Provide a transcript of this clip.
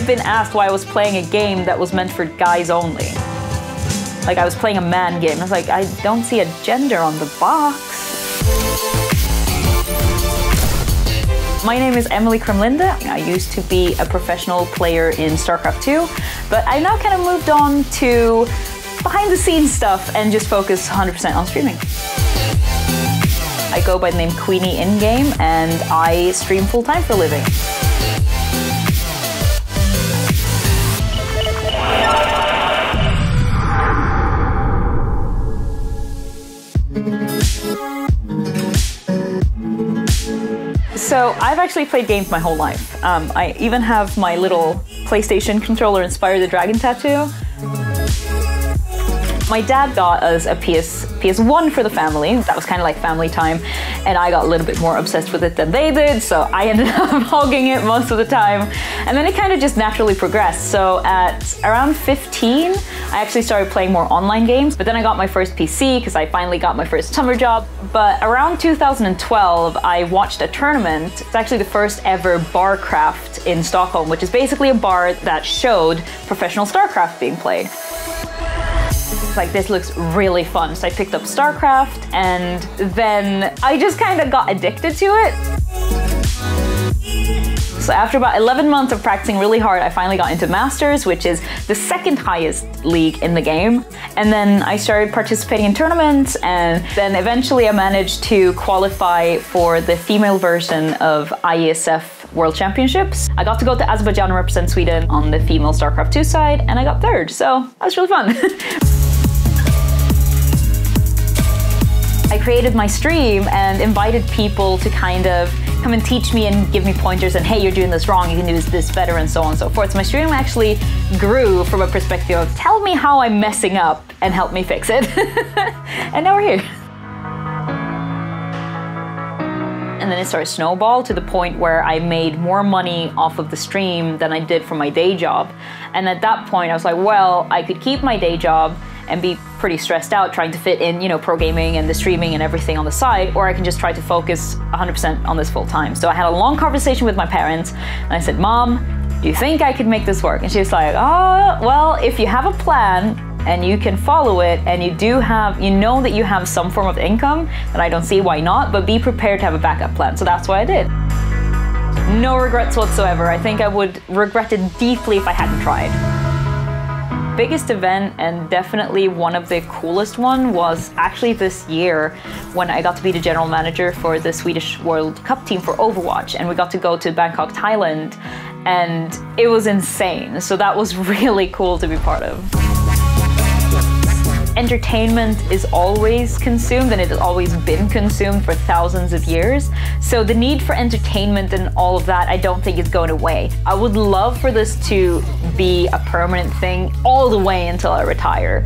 been asked why I was playing a game that was meant for guys only. Like I was playing a man game. I was like, I don't see a gender on the box. My name is Emily Kremlinde. I used to be a professional player in StarCraft 2, but I now kind of moved on to behind the scenes stuff and just focus 100% on streaming. I go by the name Queenie in-game and I stream full-time for a living. So I've actually played games my whole life. I even have my little PlayStation controller Inspire the Dragon tattoo. My dad got us a PS1 for the family. That was kind of like family time, and I got a little bit more obsessed with it than they did, so I ended up hogging it most of the time. And then it kind of just naturally progressed. So at around 15, I actually started playing more online games, but then I got my first PC because I finally got my first summer job. But around 2012, I watched a tournament. It's actually the first ever Barcraft in Stockholm, which is basically a bar that showed professional StarCraft being played. Like, this looks really fun. So I picked up StarCraft and then I just kind of got addicted to it. So after about 11 months of practicing really hard, I finally got into Masters, which is the second highest league in the game. And then I started participating in tournaments, and then eventually I managed to qualify for the female version of IESF World Championships. I got to go to Azerbaijan and represent Sweden on the female StarCraft 2 side, and I got third, so that was really fun. I created my stream and invited people to kind of come and teach me and give me pointers and, hey, you're doing this wrong, you can do this better, and so on and so forth. So my stream actually grew from a perspective of, tell me how I'm messing up and help me fix it. And now we're here. And then it started to snowball to the point where I made more money off of the stream than I did from my day job. And at that point I was like, well, I could keep my day job and be pretty stressed out trying to fit in, you know, pro gaming and the streaming and everything on the side, or I can just try to focus 100% on this full time. So I had a long conversation with my parents and I said, Mom, do you think I could make this work? And she was like, oh, well, if you have a plan and you can follow it and you do have, you know that you have some form of income, then I don't see why not, but be prepared to have a backup plan. So that's what I did. No regrets whatsoever. I think I would regret it deeply if I hadn't tried. Biggest event, and definitely one of the coolest one, was actually this year when I got to be the general manager for the Swedish World Cup team for Overwatch, and we got to go to Bangkok, Thailand, and it was insane. So that was really cool to be part of. Entertainment is always consumed, and it has always been consumed for thousands of years. So the need for entertainment and all of that, I don't think is going away. I would love for this to be a permanent thing all the way until I retire.